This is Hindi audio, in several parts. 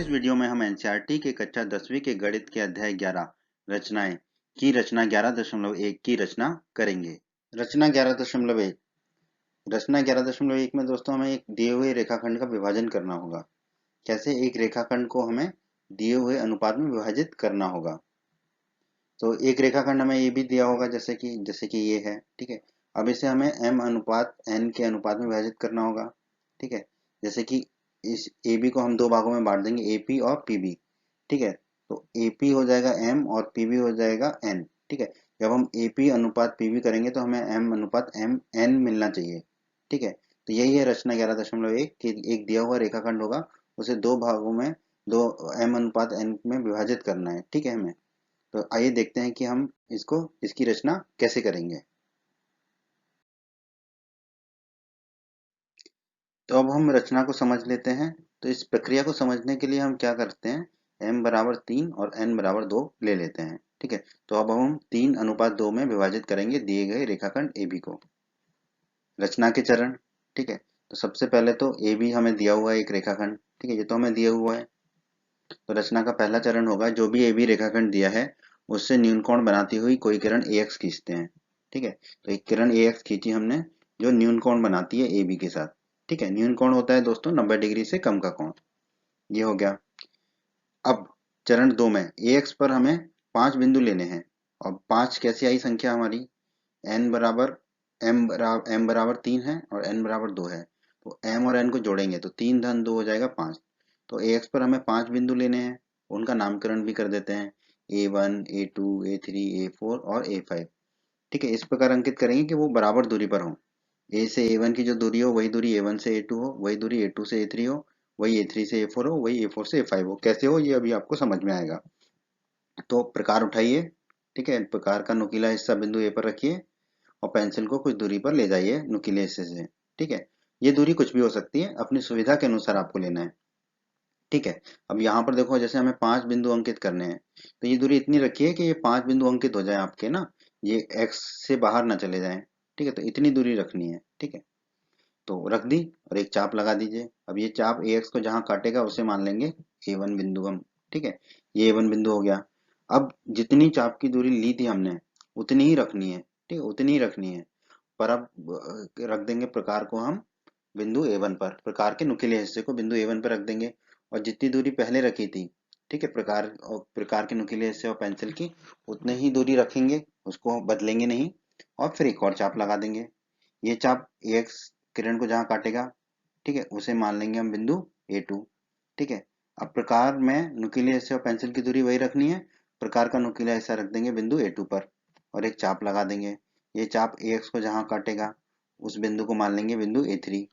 इस वीडियो में हम एनसीईआरटी के कक्षा 10वीं के गणित के अध्याय 11 रचनाएं की रचना 11.1 की रचना करेंगे। रचना 11.1 में दोस्तों हमें एक दिए हुए रेखाखंड का विभाजन करना होगा। कैसे? एक रेखाखंड को हमें दिए हुए अनुपात में विभाजित करना होगा। तो एक रेखाखंड हमें ये भी दिया होगा जैसे कि ये है, ठीक है। अब इसे हमें m अनुपात n के अनुपात में विभाजित करना होगा, ठीक है। जैसे कि इस AB को हम दो भागों में बांट देंगे, AP और PB, ठीक है। तो AP हो जाएगा m और PB हो जाएगा n, ठीक है। जब हम AP अनुपात PB करेंगे तो हमें m अनुपात n मिलना चाहिए, ठीक है। तो यही है रचना 11.1 कि एक दिया हुआ रेखाखंड होगा, उसे दो भागों में दो m अनुपात n में विभाजित करना है, ठीक है हमें। तो आइए देखते हैं कि हम इसकी रचना कैसे करेंगे। तो अब हम रचना को समझ लेते हैं। तो इस प्रक्रिया को समझने के लिए हम क्या करते हैं, m बराबर 3 और n बराबर 2 ले लेते हैं, ठीक है। तो अब हम 3 अनुपात 2 में विभाजित करेंगे दिए गए रेखाखंड AB को। रचना के चरण, ठीक है। तो सबसे पहले तो AB हमें दिया हुआ है एक रेखाखंड, ठीक है, ये तो हमें दिया हुआ है। तो रचना का पहला चरण होगा, जो भी AB रेखाखंड दिया है उससे न्यूनकोण बनाती हुई कोई किरण AX खींचते हैं, ठीक है। तो एक किरण AX खींची हमने जो न्यूनकोण बनाती है AB के साथ, ठीक है। न्यूनकोण होता है दोस्तों 90 डिग्री से कम का कोण। ये हो गया। अब चरण 2 में AX पर हमें 5 बिंदु लेने हैं। और 5 कैसी आई संख्या हमारी, n बराबर m बराबर 3 है और n बराबर 2 है। तो m और n को जोड़ेंगे तो 3 धन 2 हो जाएगा 5। तो AX पर हमें 5 बिंदु लेने हैं, उनका नामकरण भी कर देते हैं, A1 A2 A3 A4 और A5, ठीक है। इस प्रकार अंकित करेंगे कि वो बराबर दूरी पर हो। A से A1 की जो दूरी हो वही दूरी A1 से A2 हो, वही दूरी A2 से A3 हो, वही A3 से A4 हो, वही A4 से A5 हो। कैसे हो ये अभी आपको समझ में आएगा। तो प्रकार उठाइए, ठीक है। प्रकार का नुकीला हिस्सा बिंदु A पर रखिए और पेंसिल को कुछ दूरी पर ले जाइए नुकीले हिस्से से, ठीक है। ये दूरी कुछ भी हो सकती है, अपनी सुविधा के अनुसार आपको लेना है, ठीक है। अब यहाँ पर देखो, जैसे हमें 5 बिंदु अंकित करने हैं, तो ये दूरी इतनी रखिए कि ये 5 बिंदु अंकित हो जाए आपके ना, ये x से बाहर ना चले जाएं, ठीक है। तो इतनी दूरी रखनी है, ठीक है। तो रख दी और एक चाप लगा दीजिए। अब ये चाप AX को जहां काटेगा उसे मान लेंगे A1 बिंदु हम, ठीक है। ये A1 बिंदु हो गया। अब जितनी चाप की दूरी ली थी हमने उतनी ही रखनी है, ठीक है, उतनी ही रखनी है। पर अब रख देंगे प्रकार को हम बिंदु A1 पर, प्रकार के नुकीले हिस्से को बिंदु A1 पर रख देंगे। और जितनी दूरी पहले रखी थी, ठीक है, प्रकार के नुकीले हिस्से और पेंसिल की उतने ही दूरी रखेंगे, उसको बदलेंगे नहीं। और फिर एक और चाप लगा देंगे। ये चाप AX किरण को जहां काटेगा, ठीक है, उसे मान लेंगे हम बिंदु A2, ठीक है। अब प्रकार में नुकीले हिस्से और पेंसिल की दूरी वही रखनी है, प्रकार का नुकीला हिस्सा रख देंगे बिंदु A2 पर और एक चाप लगा देंगे। ये चाप AX को जहां काटेगा उस बिंदु को मान लेंगे बिंदु A3।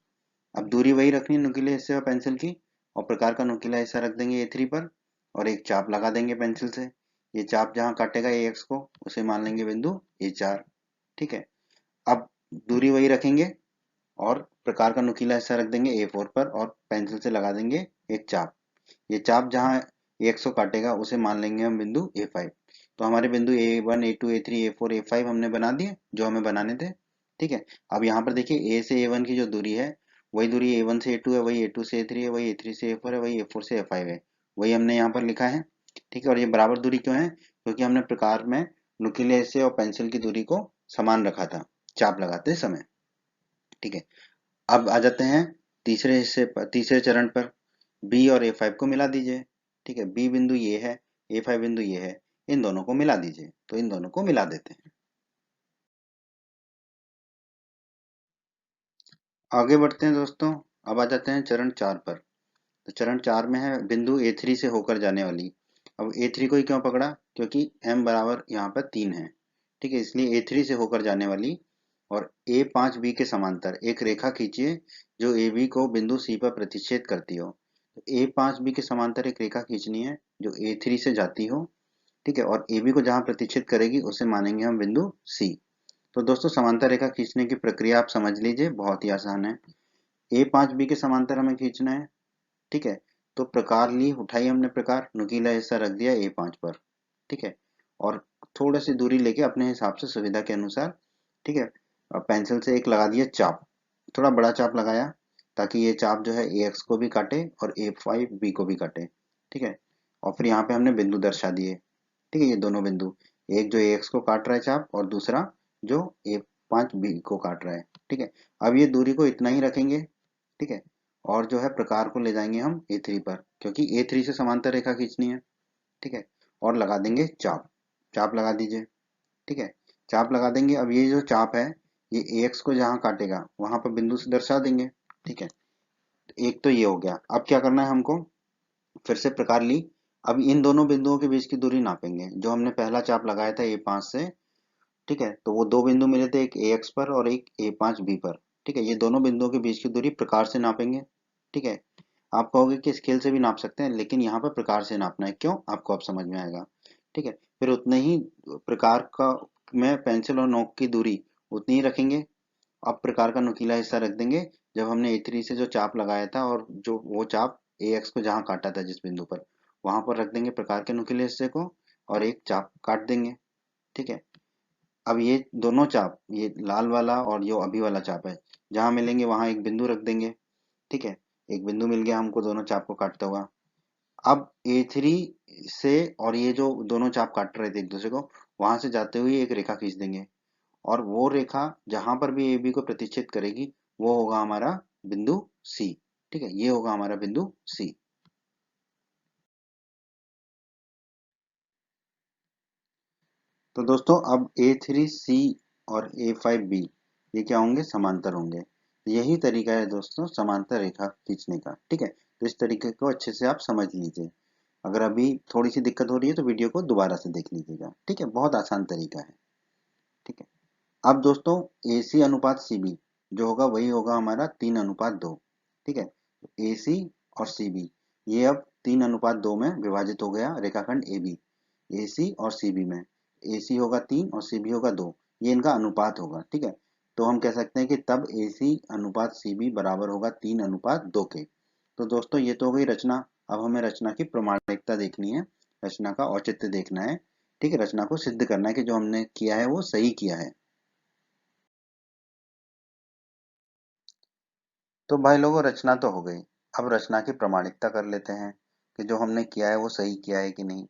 अब दूरी वही रखनी है नुकीले हिस्से और पेंसिल की, और प्रकार का नुकीला हिस्सा रख देंगे A3 पर और एक चाप लगा देंगे पेंसिल से। ये चाप जहां काटेगा AX को उसे मान लेंगे बिंदु A4, ठीक है। अब दूरी वही रखेंगे और प्रकार का नुकीला हिस्सा रख देंगे A4 पर और पेंसिल से लगा देंगे एक चाप। ये चाप जहां AX को काटेगा उसे मान लेंगे हम बिंदु A5। तो हमारे बिंदु A1 A2 A3 A4 A5 हमने बना दिए जो हमें बनाने थे, ठीक है। अब यहाँ पर देखिए A से A1 की जो दूरी है वही दूरी A1 से A2 है, वही A2 से A3 है, वही A3 से A4 है, वही A4 से A5 है, वही हमने यहाँ पर लिखा है, ठीक है। और ये बराबर दूरी क्यों है? क्योंकि हमने प्रकार में नुकीले हिस्से और पेंसिल की दूरी को समान रखा था चाप लगाते समय, ठीक है। अब आ जाते हैं तीसरे हिस्से पर, तीसरे चरण पर। बी और A5 को मिला दीजिए, ठीक है। बी बिंदु ये है, A5 बिंदु ये है, इन दोनों को मिला दीजिए। तो इन दोनों को मिला देते हैं। आगे बढ़ते हैं दोस्तों। अब आ जाते हैं चरण 4 पर। तो चरण 4 में है बिंदु A3 से होकर जाने वाली। अब A3 को ही क्यों पकड़ा? क्योंकि m बराबर यहाँ पर 3 है, ठीक है, इसलिए A3 से होकर जाने वाली और A5B के समांतर एक रेखा खींचिए जो AB को बिंदु C पर प्रतिच्छेद करती हो। तो A5B के समांतर एक रेखा खींचनी है जो A3 से जाती हो, ठीक है, और AB को जहां प्रतिच्छेद करेगी उसे मानेंगे हम बिंदु C। तो दोस्तों समांतर रेखा खींचने की प्रक्रिया आप समझ लीजिए, बहुत ही आसान है। A5B के समांतर हमें खींचना है, ठीक है। तो प्रकार ली, उठाई हमने प्रकार, नुकीला हिस्सा रख दिया A5 पर, ठीक है। और थोड़ी सी दूरी लेके अपने हिसाब से सुविधा के अनुसार, ठीक है, पेंसिल से एक लगा दिया चाप, थोड़ा बड़ा चाप लगाया ताकि ये चाप जो है AX को भी काटे और A5B को भी काटे, ठीक है। और फिर यहाँ पे हमने बिंदु दर्शा दिए, ठीक है, ये दोनों बिंदु, एक जो ए एक्स को काट रहा है चाप और दूसरा जो A5 बी को काट रहा है, ठीक है। अब ये दूरी को इतना ही रखेंगे, ठीक है, और जो है प्रकार को ले जाएंगे हम A3 पर, क्योंकि A3 से समांतर रेखा खींचनी है, ठीक है, और लगा देंगे चाप। चाप लगा दीजिए, ठीक है, चाप लगा देंगे। अब ये जो चाप है ये ए एक्स को जहाँ काटेगा वहां पर बिंदु से दर्शा देंगे, ठीक है। एक तो ये हो गया। अब क्या करना है हमको, फिर से प्रकार ली। अब इन दोनों बिंदुओं के बीच की दूरी नापेंगे, जो हमने पहला चाप लगाया था A5 से, ठीक है, तो वो दो बिंदु मिले थे, एक ए एक्स पर और एक A5 बी पर, ठीक है। ये दोनों बिंदुओं के बीच की दूरी प्रकार से नापेंगे, ठीक है। आप कहोगे कि स्केल से भी नाप सकते हैं, लेकिन यहाँ पर प्रकार से नापना है, क्यों, आपको अब समझ में आएगा, ठीक है। फिर उतने ही प्रकार का में पेंसिल और नोक की दूरी उतनी ही रखेंगे। अब प्रकार का नुकीला हिस्सा रख देंगे जब हमने A3 से जो चाप लगाया था, और जो वो चाप ए एक्स को जहाँ काटा था जिस बिंदु पर, वहां पर रख देंगे प्रकार के नुकीले हिस्से को, और एक चाप काट देंगे, ठीक है। अब ये दोनों चाप, ये लाल वाला और जो अभी वाला चाप है, जहां मिलेंगे वहां एक बिंदु रख देंगे, ठीक है। एक बिंदु मिल गया हमको दोनों चाप को काटता हुआ। अब A3 से, और ये जो दोनों चाप काट रहे थे एक दूसरे को, वहां से जाते हुए एक रेखा खींच देंगे, और वो रेखा जहां पर भी AB को प्रतिच्छेद करेगी वो होगा हमारा बिंदु C, ठीक है, ये होगा हमारा बिंदु C। तो दोस्तों अब A3C और A5B ये क्या होंगे, समांतर होंगे। यही तरीका है दोस्तों समांतर रेखा खींचने का, ठीक है। तो इस तरीके को अच्छे से आप समझ लीजिए। अगर अभी थोड़ी सी दिक्कत हो रही है तो वीडियो को दोबारा से देख लीजिएगा, ठीक है, बहुत आसान तरीका है, ठीक है। अब दोस्तों AC अनुपात CB जो होगा वही होगा हमारा 3:2, ठीक है। AC और CB ये अब 3:2 में विभाजित हो गया रेखाखंड AB। AC और CB में AC होगा 3 और CB होगा 2, ये इनका अनुपात होगा, ठीक है। तो हम कह सकते हैं कि तब AC अनुपात CB बराबर होगा 3:2 के। तो दोस्तों ये तो हो गई रचना। अब हमें रचना की प्रामाणिकता देखनी है, रचना का औचित्य देखना है, ठीक है, रचना को सिद्ध करना है कि जो हमने किया है वो सही किया है। तो भाई लोगों रचना तो हो गई, अब रचना की प्रामाणिकता कर लेते हैं कि जो हमने किया है वो सही किया है कि नहीं।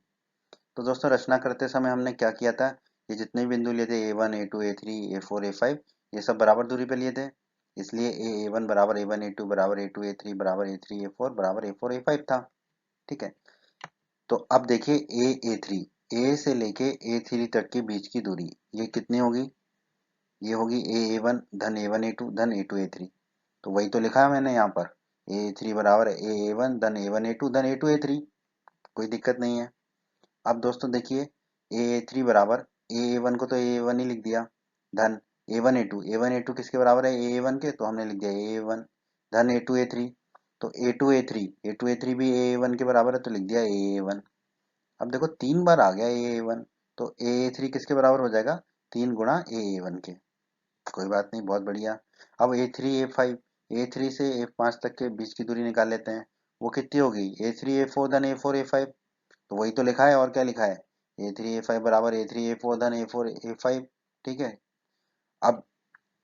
तो दोस्तों रचना करते समय हमने क्या किया था, ये जितने भी बिंदु लिए थे A1 A2 A3 A4 A5 ये सब बराबर दूरी पे लिए थे, इसलिए A1 बराबर A1 A2 बराबर A2 A3 बराबर A3 A4 बराबर A4 A5 था, ठीक है। तो अब देखिए A3, A से लेके A3 तक के बीच की दूरी ये कितनी होगी, ये होगी A1 धन A1 A2 धन A2 A3। तो वही तो लिखा है मैंने यहाँ पर, A3 बराबर A1 धन A1 A2 धन A2 A3, कोई दिक्कत नहीं है। अब दोस्तों देखिए A3 बराबर A1 को तो A1 ही लिख दिया, धन A1 A2 किसके बराबर है A1 के, तो हमने लिख दिया A1 धन A2 A3, तो A2 A3 भी A1 के बराबर है तो लिख दिया A1। अब देखो 3 बार आ गया A1, तो A3 किसके बराबर हो जाएगा, 3 गुणा A1 के। कोई बात नहीं, बहुत बढ़िया। अब A3 से A5 तक के बीच की दूरी निकाल लेते हैं, वो कितनी होगी A3 A4 धन A4 A5, तो वही तो लिखा है, और क्या लिखा है A3 A5 बराबर A3 A4 धन A4 A5, ठीक है। अब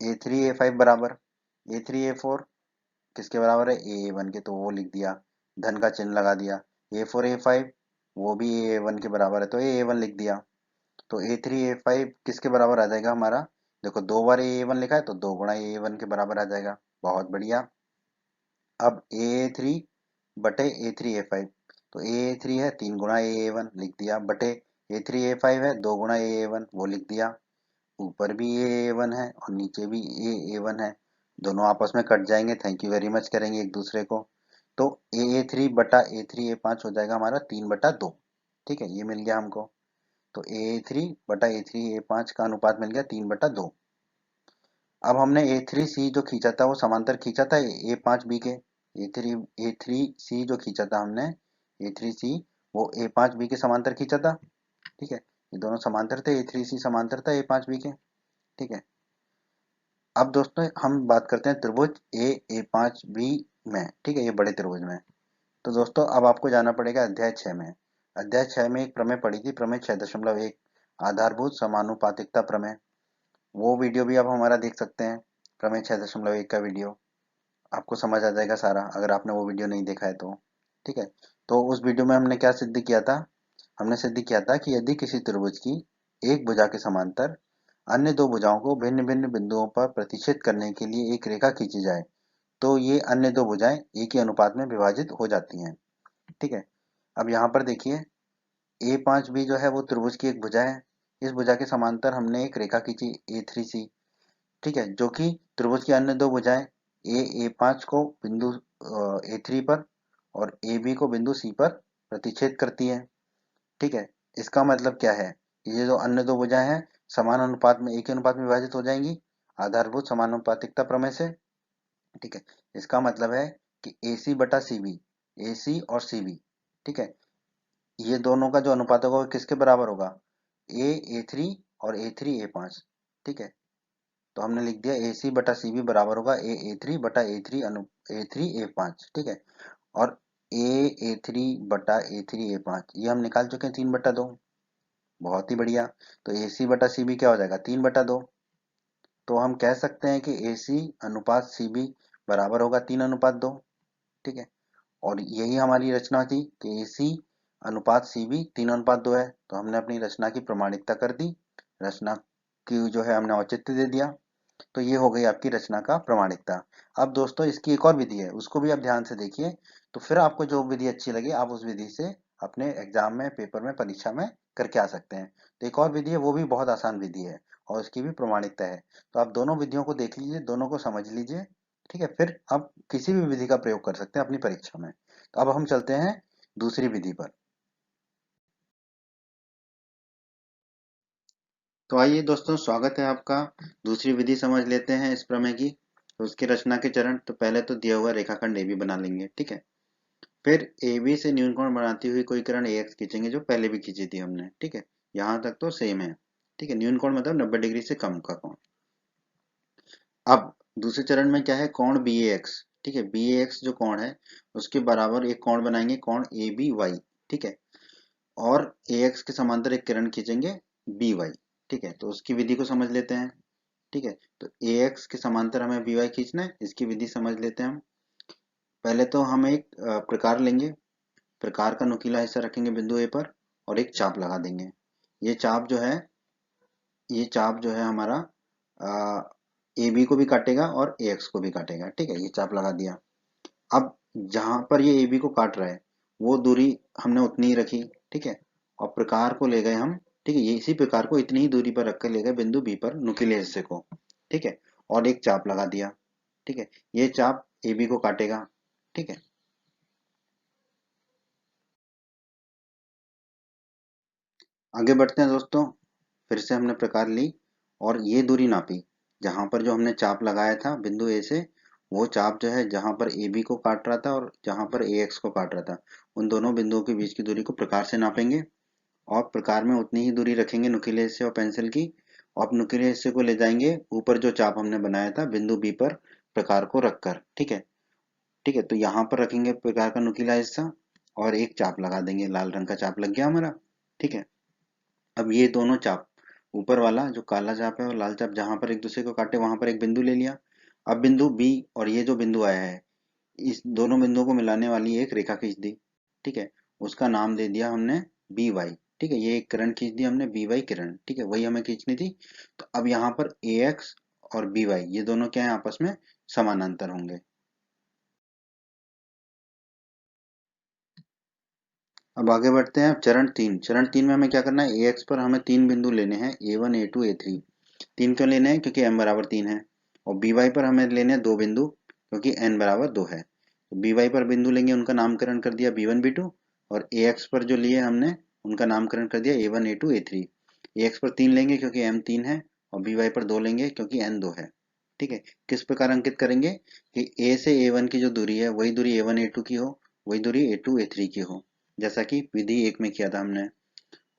A3 A5 बराबर A3 A4 किसके बराबर है A1 के, तो वो लिख दिया, धन का चिन्ह लगा दिया। A4 A5 वो भी A1 के बराबर है तो A1 लिख दिया। तो A3 A5 किसके बराबर आ जाएगा हमारा, देखो 2 बार A1 लिखा है तो 2 गुणा A1 के बराबर आ जाएगा, बहुत बढ़िया। अब A3 बटे A3 A5, तो A3 है 3 गुणा A1 लिख दिया, बटे A3 A5 है 2 गुणा A1 वो लिख दिया। ऊपर भी A1 है और नीचे भी A1 है, दोनों आपस में कट जाएंगे, थैंक यू वेरी मच करेंगे एक दूसरे को। तो A3 बटा A3 A5 हो जाएगा हमारा 3/2, ठीक है, ये मिल गया हमको। तो A3 बटा A3 A5 का अनुपात मिल गया 3/2। अब हमने A3C जो खींचा था वो समांतर खींचा था A5B के, A3C जो खींचा था हमने A3C वो A5B के समांतर खींचा था, ठीक है। ये दोनों समांतर थे, A3C समांतर था A5B के, ठीक है। अब दोस्तों हम बात करते हैं त्रिभुज A5B में, ठीक है, ये बड़े त्रिभुज में। तो दोस्तों अब आपको जाना पड़ेगा अध्याय 6 में। अध्याय 6 में एक प्रमेय पड़ी थी, प्रमेय 6.1 आधारभूत समानुपातिकता प्रमेय। वो वीडियो भी आप हमारा देख सकते हैं, प्रमेय 6.1 का वीडियो, आपको समझ आ जाएगा सारा अगर आपने वो वीडियो नहीं देखा है तो, ठीक है। तो उस वीडियो में हमने क्या सिद्ध किया था? हमने सिद्ध किया था कि यदि किसी त्रिभुज की एक भुजा के समांतर अन्य दो भुजाओं को भिन्न भिन्न बिंदुओं पर प्रतिच्छेद करने के लिए एक रेखा खींची जाए तो ये अन्य दो भुजाएं एक ही अनुपात में विभाजित हो जाती हैं। ठीक है। अब यहाँ पर देखिए A5B जो है वो त्रिभुज की एक भुजा है। इस भुजा के समांतर हमने एक रेखा खींची A3C, ठीक है, जो कि त्रिभुज की अन्य दो भुजाएं A5 को बिंदु A3 पर और AB को बिंदु C पर प्रतिच्छेद करती है। ठीक है। इसका मतलब क्या है? ये जो अन्य दो भुजाएं हैं समान अनुपात में एक ही अनुपात में विभाजित हो जाएंगी आधारभूत समानुपातिकता प्रमेय से। ठीक है। इसका मतलब है कि AC बटा CB, AC और CB, ठीक है, ये दोनों का जो अनुपात होगा वो किसके बराबर होगा? A3 और A3 A5। ठीक है। तो हमने लिख दिया AC बटा CB बराबर होगा A3 बटा A3 A5। ठीक है। और A3 बटा A3 A5 ये हम निकाल चुके हैं 3/2। बहुत ही बढ़िया। तो AC बटा CB क्या हो जाएगा? 3/2। तो हम कह सकते हैं कि AC अनुपात CB बराबर होगा 3/2। ठीक है। और यही हमारी रचना थी कि AC अनुपात CB 3/2 है। तो हमने अपनी रचना की प्रमाणिकता कर दी, रचना की जो है हमने औचित्य दे दिया। तो ये हो गई आपकी रचना का प्रमाणिकता। अब दोस्तों इसकी एक और विधि है, उसको भी आप ध्यान से देखिए, तो फिर आपको जो विधि अच्छी लगे आप उस विधि से अपने एग्जाम में, पेपर में, परीक्षा में करके आ सकते हैं। तो एक और विधि है, वो भी बहुत आसान विधि है और उसकी भी प्रमाणिकता है। तो आप दोनों विधियों को देख लीजिए, दोनों को समझ लीजिए। ठीक है। फिर आप किसी भी विधि का प्रयोग कर सकते हैं अपनी परीक्षा में। तो अब हम चलते हैं दूसरी विधि पर। तो आइए दोस्तों, स्वागत है आपका। दूसरी विधि समझ लेते हैं इस प्रमेय की। तो उसकी रचना के चरण, तो पहले तो दिया हुआ रेखाखंड AB बना लेंगे। ठीक है। फिर AB से न्यूनकोण बनाती हुई कोई किरण AX खींचेंगे, जो पहले भी खींची थी हमने। ठीक है। यहाँ तक तो सेम है। ठीक है। न्यूनकोण मतलब 90 डिग्री से कम का कोण। अब दूसरे चरण में क्या है? कोण BAX। ठीक है। BAX जो कोण है उसके बराबर एक कोण बनाएंगे, कोण ABY। ठीक है। और AX के समांतर एक किरण खींचेंगे BY। ठीक है। तो उसकी विधि को समझ लेते हैं। ठीक है। तो AX के समांतर हमें BY खींचना है, इसकी विधि समझ लेते हैं हम। पहले तो हम एक प्रकार लेंगे, प्रकार का नुकीला हिस्सा रखेंगे बिंदु A पर और एक चाप लगा देंगे। ये चाप जो है, ये चाप जो है हमारा AB को भी काटेगा और AX को भी काटेगा। ठीक है। ये चाप लगा दिया। अब जहां पर ये AB को काट रहा है वो दूरी हमने उतनी ही रखी। ठीक है। और प्रकार को ले गए हम। ठीक है। ये इसी प्रकार को इतनी ही दूरी पर रख कर ले गए बिंदु B पर नुकीले हिस्से को। ठीक है। और एक चाप लगा दिया। ठीक है। ये चाप AB को काटेगा। ठीक है। आगे बढ़ते हैं दोस्तों। फिर से हमने प्रकार ली और ये दूरी नापी। जहां पर जो हमने चाप लगाया था बिंदु A से, वो चाप जो है जहां पर AB को काट रहा था और जहां पर AX को काट रहा था, उन दोनों बिंदुओं के बीच की दूरी को प्रकार से नापेंगे। और प्रकार में उतनी ही दूरी रखेंगे नुकीले हिस्से और पेंसिल की। और नुकीले हिस्से को ले जाएंगे ऊपर जो चाप हमने बनाया था बिंदु B पर प्रकार को रखकर। ठीक है। ठीक है। तो यहाँ पर रखेंगे प्रकार का नुकीला हिस्सा और एक चाप लगा देंगे, लाल रंग का चाप लग गया हमारा। ठीक है। अब ये दोनों चाप, ऊपर वाला जो काला चाप है और लाल चाप जहां पर एक दूसरे को काटे वहां पर एक बिंदु ले लिया। अब बिंदु B और ये जो बिंदु आया है, इस दोनों बिंदुओं को मिलाने वाली एक रेखा खींच दी। ठीक है। उसका नाम दे दिया हमने BY। ठीक है। ये एक किरण खींच दी हमने BY किरण। ठीक है। वही हमें खींचनी थी। तो अब यहाँ पर AX और BY ये दोनों क्या है? आपस में समानांतर होंगे। अब आगे बढ़ते हैं। अब चरण 3। चरण 3 में हमें क्या करना है? AX पर हमें तीन बिंदु लेने हैं, A1 A2 A3। तीन क्यों लेने हैं? क्योंकि m बराबर 3 है। और BY पर हमें लेने हैं दो बिंदु, क्योंकि n बराबर 2 है। तो BY पर बिंदु लेंगे, उनका नामकरण कर दिया B1 B2। और AX पर जो लिए हमने उनका नामकरण कर दिया A1 A2 A3। AX पर 3 लेंगे क्योंकि m 3 है और BY पर 2 लेंगे क्योंकि n 2 है। ठीक है। किस प्रकार अंकित करेंगे कि A से A1 की जो दूरी है वही दूरी A1 A2 की हो, वही दूरी A2 A3 की हो, जैसा कि विधि 1 में किया था हमने।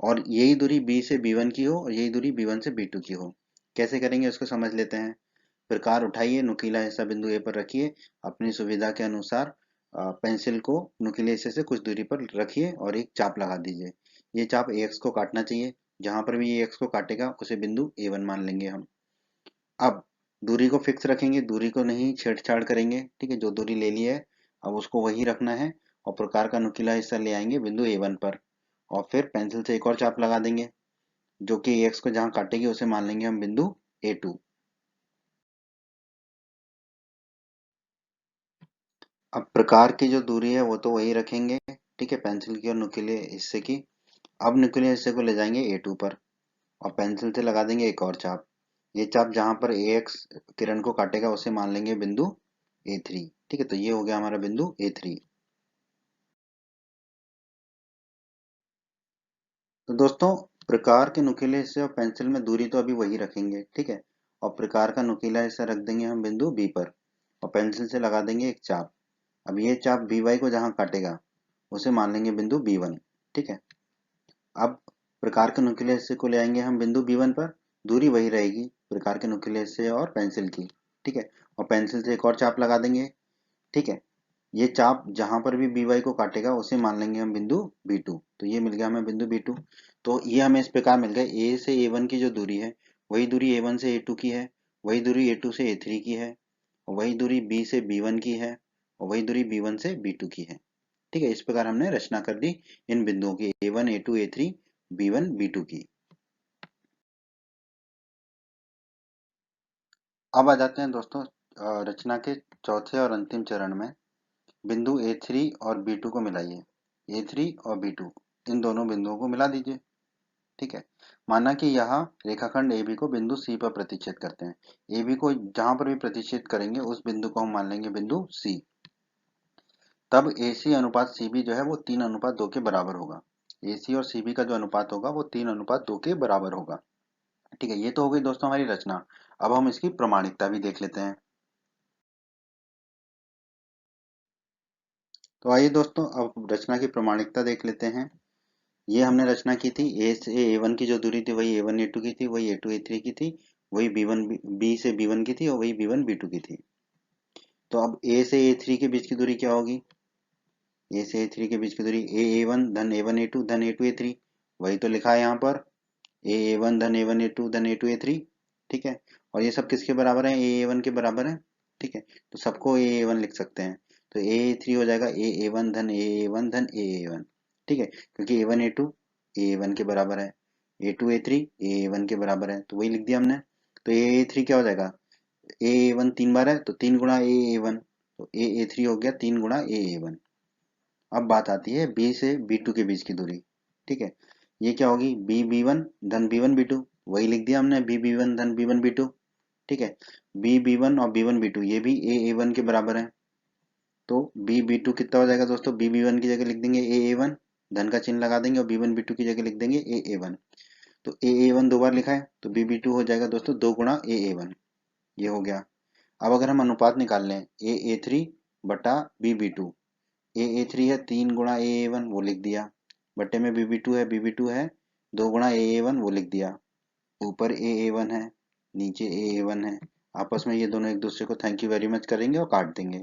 और यही दूरी B से B1 की हो और यही दूरी B1 से B2 की हो। कैसे करेंगे उसको समझ लेते हैं। प्रकार उठाइए, नुकीला हिस्सा बिंदु A पर रखिए, अपनी सुविधा के अनुसार पेंसिल को नुकीले हिस्से से कुछ दूरी पर रखिए और एक चाप लगा दीजिए। ये चाप AX को काटना चाहिए। जहां पर भी ये AX को काटेगा उसे बिंदु A1 मान लेंगे हम। अब दूरी को फिक्स रखेंगे, दूरी को नहीं छेड़छाड़ करेंगे। ठीक है। जो दूरी ले ली है अब उसको वही रखना है। और प्रकार का नुकीला हिस्सा ले आएंगे बिंदु A1 पर, और फिर पेंसिल से एक और चाप लगा देंगे जो कि AX को जहां काटेगी उसे मान लेंगे हम बिंदु A2। अब प्रकार की जो दूरी है वो तो वही रखेंगे, ठीक है, पेंसिल की और नुकीले हिस्से की। अब नुकीले हिस्से को ले जाएंगे A2 पर और पेंसिल से लगा देंगे एक और चाप। ये चाप जहां पर AX किरण को काटेगा उसे मान लेंगे बिंदु A3, ठीक है। तो ये हो गया हमारा बिंदु A3। तो दोस्तों, प्रकार के नुकीले हिस्से और पेंसिल में दूरी तो अभी वही रखेंगे, ठीक है, और प्रकार का नुकीला हिस्सा रख देंगे हम बिंदु B पर और पेंसिल से लगा देंगे एक चाप। अब ये चाप BY को जहां काटेगा उसे मान लेंगे बिंदु B1, ठीक है। अब प्रकार के नुकीले हिस्से को ले आएंगे हम बिंदु B1 पर, दूरी वही रहेगी प्रकार के नुकीले हिस्से और पेंसिल की, ठीक है, और पेंसिल से एक और चाप लगा देंगे, ठीक है। ये चाप जहां पर भी BY को काटेगा उसे मान लेंगे हम बिंदु B2। तो ये मिल गया हमें बिंदु B2। तो ये हमें इस प्रकार मिल गया, A से A1 की जो दूरी है वही दूरी A1 से A2 की है, वही दूरी A2 से A3 की है, और वही दूरी B से B1 की है, और वही दूरी B1 से B2 की है, ठीक है। इस प्रकार हमने रचना कर दी इन बिंदुओं की A1 A2 A3 B1 B2 की। अब आ जाते हैं दोस्तों रचना के चौथे और अंतिम चरण में। बिंदु A3 और B2 को मिलाइए। A3 और B2 इन दोनों बिंदुओं को मिला दीजिए, ठीक है। माना कि यहाँ रेखाखंड AB को बिंदु C पर प्रतिच्छेद करते हैं। AB को जहां पर भी प्रतिच्छेद करेंगे उस बिंदु को हम मान लेंगे बिंदु C। तब AC अनुपात CB जो है वो 3:2 के बराबर होगा। AC और CB का जो अनुपात होगा वो 3:2 के बराबर होगा, ठीक है। ये तो हो गई दोस्तों हमारी रचना। अब हम इसकी प्रमाणिकता भी देख लेते हैं। तो आइए दोस्तों अब रचना की प्रमाणिकता देख लेते हैं। ये हमने रचना की थी, ए से A1 की जो दूरी थी वही A1 A2 की थी, वही A2 A3 की थी, वही B1 B से B1 की थी, और वही B1 B2 की थी। तो अब A से A3 के बीच की दूरी क्या होगी? A से A3 के बीच की दूरी A1 धन A1 A2 धन A2 A3, वही तो लिखा है यहाँ पर, A1 धन A1 A2 धन A2 A3, ठीक है। और ये सब किसके बराबर है? A1 के बराबर है, ठीक है। तो सबको A1 लिख सकते हैं। तो A3 हो जाएगा A1 धन A1 धन A1, ठीक है, क्योंकि A1 A2 A1 के बराबर है, A2 A3 A1 के बराबर है, तो वही लिख दिया हमने। तो A3 क्या हो जाएगा? A1 तीन बार है तो 3 गुणा A1, तो A3 हो गया 3 गुणा A1। अब बात आती है B से B2 के बीच की दूरी, ठीक है। ये क्या होगी? B B1 धन B1 B2, वही लिख दिया हमने, B B1 धन B1 B2, ठीक है। B B1 और B1 B2 ये भी A1 के बराबर है। तो B B2 कितना हो जाएगा दोस्तों? B B1 की जगह लिख देंगे A1, धन का चिन्ह लगा देंगे, और B1 B2 की जगह लिख देंगे A1। तो A1 दो बार लिखा है तो B B2 हो जाएगा दोस्तों 2 गुणा A1, ये हो गया। अब अगर हम अनुपात निकाल लें A3 बटा B B2, A3 है 3 गुणा A1 वो लिख दिया, बटे में B B2 है 2 गुणा A1 वो लिख दिया, ऊपर A1 है नीचे A1 है, आपस में ये दोनों एक दूसरे को थैंक यू वेरी मच करेंगे और काट देंगे।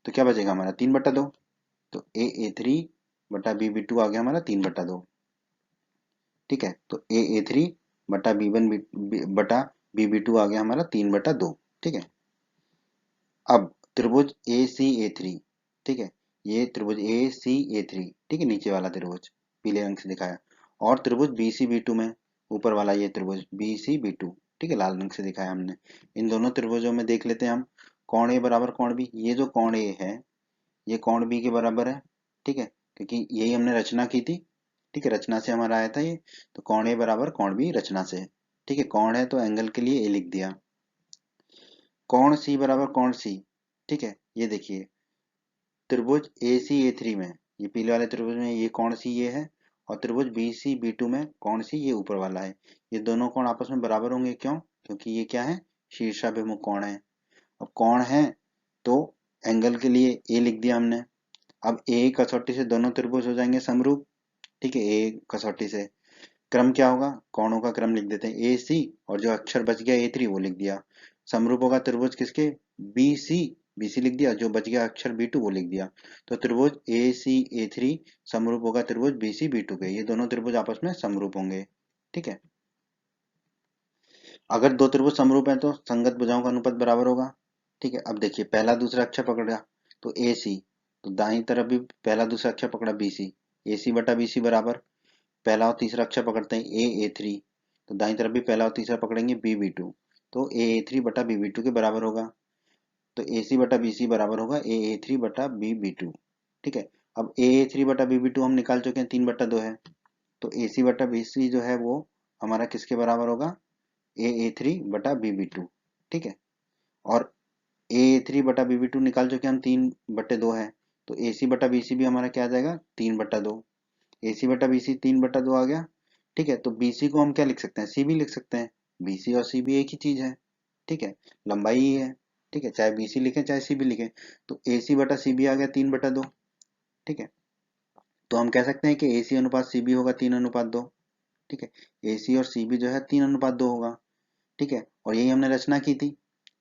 तो क्या बचेगा हमारा? 3/2। तो A3 बटा B B2 आ गया हमारा 3/2, ठीक है। तो A3 बटा B1 बटा B B2 आ गया हमारा 3/2, ठीक है। अब त्रिभुज AC A3, ठीक है, ये त्रिभुज AC A3, ठीक है, नीचे वाला त्रिभुज पीले रंग से दिखाया, और त्रिभुज BC B2 में ऊपर वाला ये त्रिभुज BC B2, ठीक है, लाल रंग से दिखाया हमने। इन दोनों त्रिभुजों में देख लेते हैं हम, कोण A बराबर कोण B। ये जो कोण A है ये कोण B के बराबर है, ठीक है, क्योंकि यही हमने रचना की थी, ठीक है, रचना से हमारा आया था ये। तो कोण A बराबर कोण B रचना से, ठीक है, कोण है तो एंगल के लिए A लिख दिया। कोण C बराबर कोण C, ठीक है। ये देखिए त्रिभुज AC A3 में, ये पीले वाले त्रिभुज में ये कोण C ये है, और त्रिभुज BC B2 में कोण C ये ऊपर वाला है। ये दोनों कोण आपस में बराबर होंगे, क्यों? क्योंकि ये क्या है? शीर्षाभिमुख कोण है। अब कोण है तो एंगल के लिए A लिख दिया हमने। अब A कसौटी से दोनों त्रिभुज हो जाएंगे समरूप, ठीक है। A कसौटी से क्रम क्या होगा? कोणों का क्रम लिख देते हैं AC, और जो अक्षर बच गया A3 वो लिख दिया। समरूप होगा त्रिभुज किसके? BC, BC लिख दिया, जो बच गया अक्षर B2 वो लिख दिया। तो त्रिभुज AC A3 समरूप होगा त्रिभुज BC B2 के। ये दोनों त्रिभुज आपस में समरूप होंगे, ठीक है। अगर दो त्रिभुज समरूप हैं तो संगत भुजाओं का अनुपात बराबर होगा, ठीक है। अब देखिए पहला दूसरा अक्षर पकड़ गया तो AC, तो दाईं तरफ भी पहला दूसरा अक्षर पकड़ा BC, AC बटा BC बराबर पहला और तीसरा अक्षर पकड़ते हैं A3, तो दाईं तरफ भी पहला और तीसरा पकड़ेंगे B2, तो A3 बटा B2 के बराबर होगा। तो AC बटा BC बराबर होगा A3 बटा B2। ठीक है, अब A3 बटा B2 हम निकाल चुके हैं, 3/2 है, तो AC बटा BC जो है वो हमारा किसके बराबर होगा, A3 बटा B2। ठीक है, और A3 बटा B2 निकाल चुके हम, 3/2 है, तो AC बटा BC भी हमारा क्या आ जाएगा, 3/2। AC बटा BC 3/2 आ गया। ठीक है, तो BC को हम क्या लिख सकते हैं, CB लिख सकते हैं। BC और CB एक ही चीज है। ठीक है, लंबाई ही है। ठीक है, चाहे BC लिखें चाहे CB लिखें, तो AC बटा CB आ गया 3/2। ठीक है, तो हम कह सकते हैं कि AC अनुपात CB होगा 3:2। ठीक है, AC और CB जो है 3:2 होगा। ठीक है, और यही हमने रचना की थी।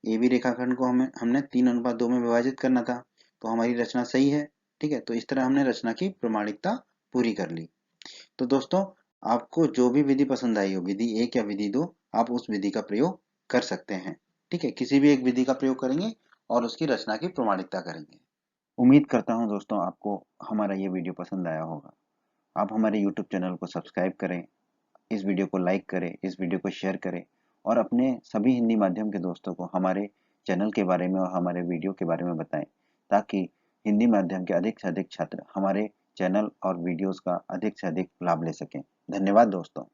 AB रेखाखंड को हमने 3:2 में विभाजित करना था, तो हमारी रचना सही है। ठीक है, तो इस तरह हमने रचना की प्रामाणिकता पूरी कर ली। तो दोस्तों, आपको जो भी विधि पसंद आई हो, विधि 1 या विधि 2, आप उस विधि का प्रयोग कर सकते हैं। ठीक है, किसी भी एक विधि का प्रयोग करेंगे और उसकी रचना की प्रामाणिकता करेंगे। उम्मीद करता हूं दोस्तों आपको हमारा ये वीडियो पसंद आया होगा। आप हमारे YouTube चैनल को सब्सक्राइब करें, इस वीडियो को लाइक करें, इस वीडियो को शेयर करें और अपने सभी हिंदी माध्यम के दोस्तों को हमारे चैनल के बारे में और हमारे वीडियो के बारे में बताएं, ताकि हिंदी माध्यम के अधिक से अधिक छात्र हमारे चैनल और वीडियोस का अधिक से अधिक लाभ ले सकें। धन्यवाद दोस्तों।